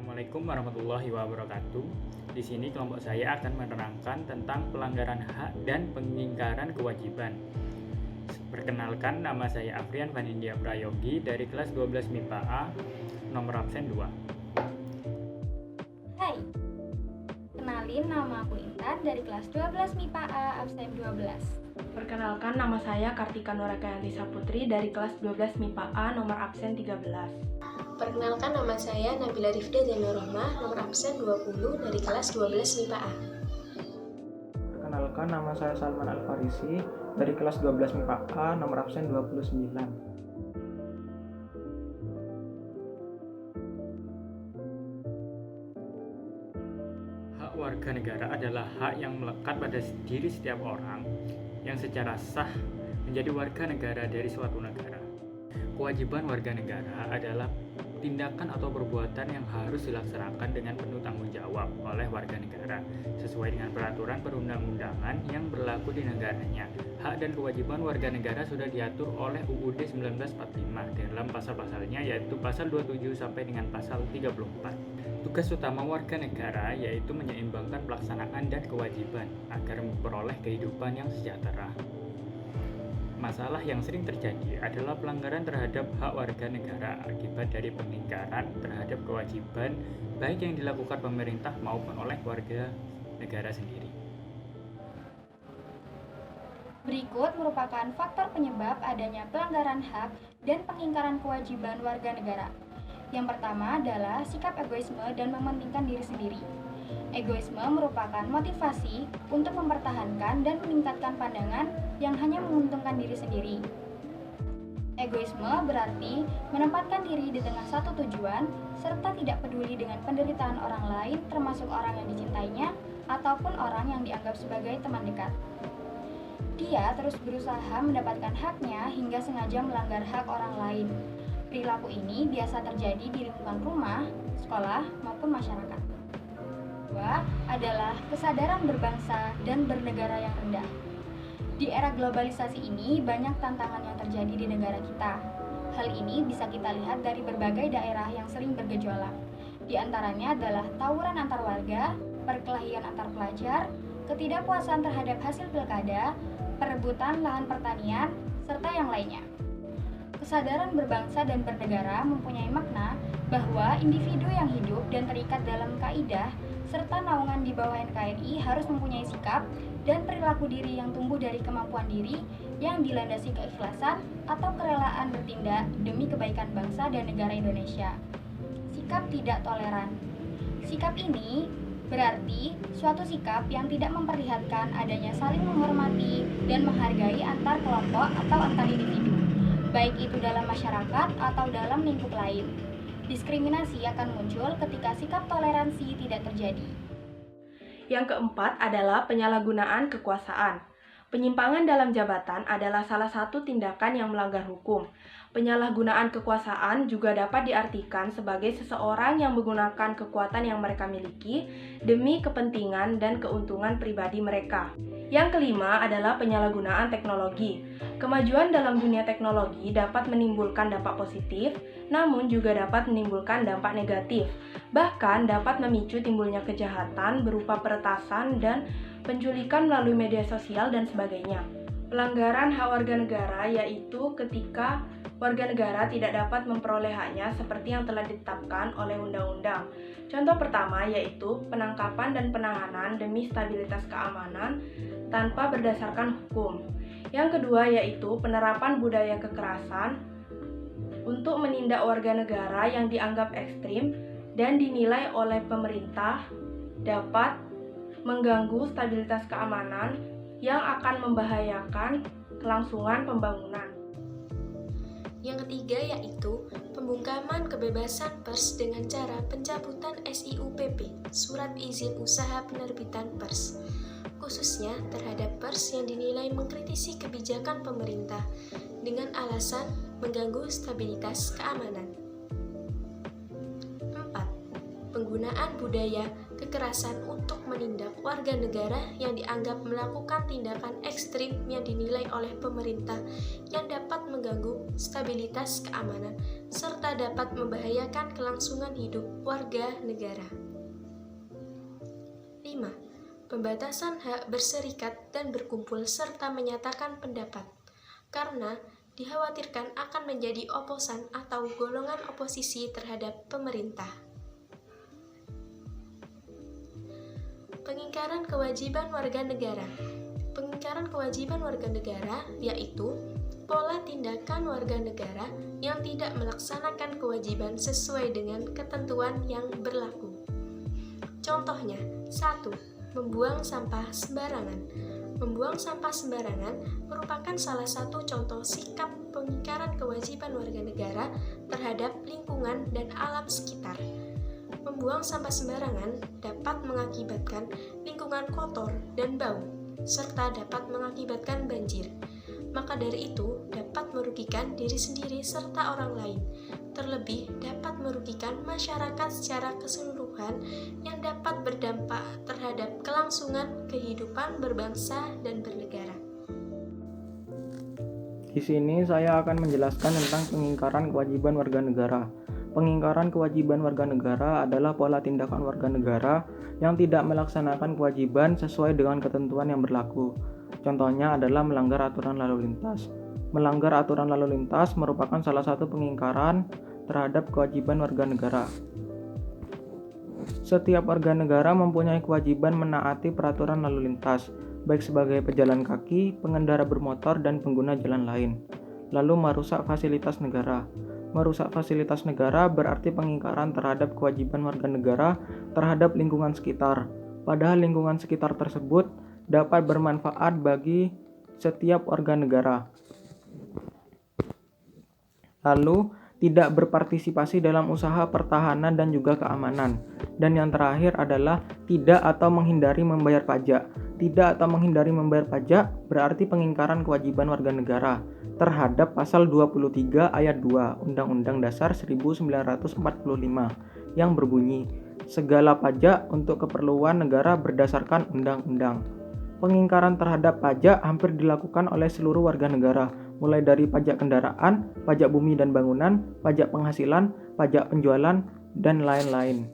Assalamualaikum warahmatullahi wabarakatuh. Di sini kelompok saya akan menerangkan tentang pelanggaran hak dan pengingkaran kewajiban. Perkenalkan, nama saya Afrian Vanindya Prayogi dari kelas 12 MIPA A, nomor absen 2. Hai, kenalin nama aku Intan dari kelas 12 MIPA A, absen 12. Perkenalkan, nama saya Kartika Nurakayanti Saputri dari kelas 12 MIPA A, nomor absen 13. Perkenalkan, nama saya Nabila Rifda Zainur-Rohmah, nomor absen 20 dari kelas 12 MIPA A. Perkenalkan, nama saya Salman Al-Farisi dari kelas 12 MIPA A, nomor absen 29. Hak warga negara adalah hak yang melekat pada diri setiap orang yang secara sah menjadi warga negara dari suatu negara. Kewajiban warga negara adalah tindakan atau perbuatan yang harus dilaksanakan dengan penuh tanggung jawab oleh warga negara sesuai dengan peraturan perundang-undangan yang berlaku di negaranya. Hak dan kewajiban warga negara sudah diatur oleh UUD 1945 dalam pasal-pasalnya, yaitu pasal 27 sampai dengan pasal 34. Tugas utama warga negara yaitu menyeimbangkan pelaksanaan dan kewajiban agar memperoleh kehidupan yang sejahtera. Masalah yang sering terjadi adalah pelanggaran terhadap hak warga negara akibat dari pengingkaran terhadap kewajiban baik yang dilakukan pemerintah maupun oleh warga negara sendiri. Berikut merupakan faktor penyebab adanya pelanggaran hak dan pengingkaran kewajiban warga negara. Yang pertama adalah sikap egoisme dan mementingkan diri sendiri. Egoisme merupakan motivasi untuk mempertahankan dan meningkatkan pandangan yang hanya menguntungkan diri sendiri. Egoisme berarti menempatkan diri di tengah satu tujuan serta tidak peduli dengan penderitaan orang lain, termasuk orang yang dicintainya ataupun orang yang dianggap sebagai teman dekat. Dia terus berusaha mendapatkan haknya hingga sengaja melanggar hak orang lain. Perilaku ini biasa terjadi di lingkungan rumah, sekolah, maupun masyarakat. Kedua adalah kesadaran berbangsa dan bernegara yang rendah. Di era globalisasi ini banyak tantangan yang terjadi di negara kita. Hal ini bisa kita lihat dari berbagai daerah yang sering bergejolak. Di antaranya adalah tawuran antar warga, perkelahian antar pelajar, ketidakpuasan terhadap hasil pilkada, perebutan lahan pertanian, serta yang lainnya. Kesadaran berbangsa dan bernegara mempunyai makna bahwa individu yang hidup dan terikat dalam kaidah serta naungan di bawah NKRI harus mempunyai sikap dan perilaku diri yang tumbuh dari kemampuan diri yang dilandasi keikhlasan atau kerelaan bertindak demi kebaikan bangsa dan negara Indonesia. Sikap tidak toleran. Sikap ini berarti suatu sikap yang tidak memperlihatkan adanya saling menghormati dan menghargai antar kelompok atau antar individu, baik itu dalam masyarakat atau dalam lingkup lain. Diskriminasi akan muncul ketika sikap toleransi tidak terjadi. Yang keempat adalah penyalahgunaan kekuasaan. Penyimpangan dalam jabatan adalah salah satu tindakan yang melanggar hukum. Penyalahgunaan kekuasaan juga dapat diartikan sebagai seseorang yang menggunakan kekuatan yang mereka miliki demi kepentingan dan keuntungan pribadi mereka. Yang kelima adalah penyalahgunaan teknologi. Kemajuan dalam dunia teknologi dapat menimbulkan dampak positif, namun juga dapat menimbulkan dampak negatif. Bahkan dapat memicu timbulnya kejahatan berupa peretasan dan penculikan melalui media sosial dan sebagainya. Pelanggaran hak warga negara yaitu ketika warga negara tidak dapat memperoleh haknya seperti yang telah ditetapkan oleh undang-undang. Contoh pertama yaitu penangkapan dan penahanan demi stabilitas keamanan tanpa berdasarkan hukum. Yang kedua yaitu penerapan budaya kekerasan untuk menindak warga negara yang dianggap ekstrim dan dinilai oleh pemerintah dapat mengganggu stabilitas keamanan yang akan membahayakan kelangsungan pembangunan. Yang ketiga yaitu pembungkaman kebebasan pers dengan cara pencabutan SIUPP, Surat Izin Usaha Penerbitan Pers, khususnya terhadap pers yang dinilai mengkritisi kebijakan pemerintah dengan alasan mengganggu stabilitas keamanan. 4. penggunaan budaya kekerasan untuk menindak warga negara yang dianggap melakukan tindakan ekstrim yang dinilai oleh pemerintah yang dapat mengganggu stabilitas keamanan serta dapat membahayakan kelangsungan hidup warga negara. 5. Pembatasan hak berserikat dan berkumpul serta menyatakan pendapat, karena dikhawatirkan akan menjadi oposan atau golongan oposisi terhadap pemerintah. Pengingkaran kewajiban warga negara. Pengingkaran kewajiban warga negara yaitu pola tindakan warga negara yang tidak melaksanakan kewajiban sesuai dengan ketentuan yang berlaku. Contohnya, 1. Membuang sampah sembarangan. Membuang sampah sembarangan merupakan salah satu contoh sikap pengingkaran kewajiban warga negara terhadap lingkungan dan alam sekitar. Membuang sampah sembarangan dapat mengakibatkan lingkungan kotor dan bau, serta dapat mengakibatkan banjir. Maka dari itu, dapat merugikan diri sendiri serta orang lain. Terlebih, dapat merugikan masyarakat secara keseluruhan yang dapat berdampak terhadap kelangsungan kehidupan berbangsa dan bernegara. Di sini saya akan menjelaskan tentang pengingkaran kewajiban warga negara. Pengingkaran kewajiban warga negara adalah pola tindakan warga negara yang tidak melaksanakan kewajiban sesuai dengan ketentuan yang berlaku. Contohnya adalah melanggar aturan lalu lintas. Melanggar aturan lalu lintas merupakan salah satu pengingkaran terhadap kewajiban warga negara. Setiap warga negara mempunyai kewajiban menaati peraturan lalu lintas, baik sebagai pejalan kaki, pengendara bermotor, dan pengguna jalan lain. Lalu merusak fasilitas negara. Merusak fasilitas negara berarti pengingkaran terhadap kewajiban warga negara terhadap lingkungan sekitar. Padahal lingkungan sekitar tersebut dapat bermanfaat bagi setiap warga negara. Lalu, tidak berpartisipasi dalam usaha pertahanan dan juga keamanan. Dan yang terakhir adalah tidak atau menghindari membayar pajak. Tidak atau menghindari membayar pajak berarti pengingkaran kewajiban warga negara terhadap pasal 23 ayat 2 Undang-Undang Dasar 1945 yang berbunyi, segala pajak untuk keperluan negara berdasarkan undang-undang. Pengingkaran terhadap pajak hampir dilakukan oleh seluruh warga negara, mulai dari pajak kendaraan, pajak bumi dan bangunan, pajak penghasilan, pajak penjualan, dan lain-lain.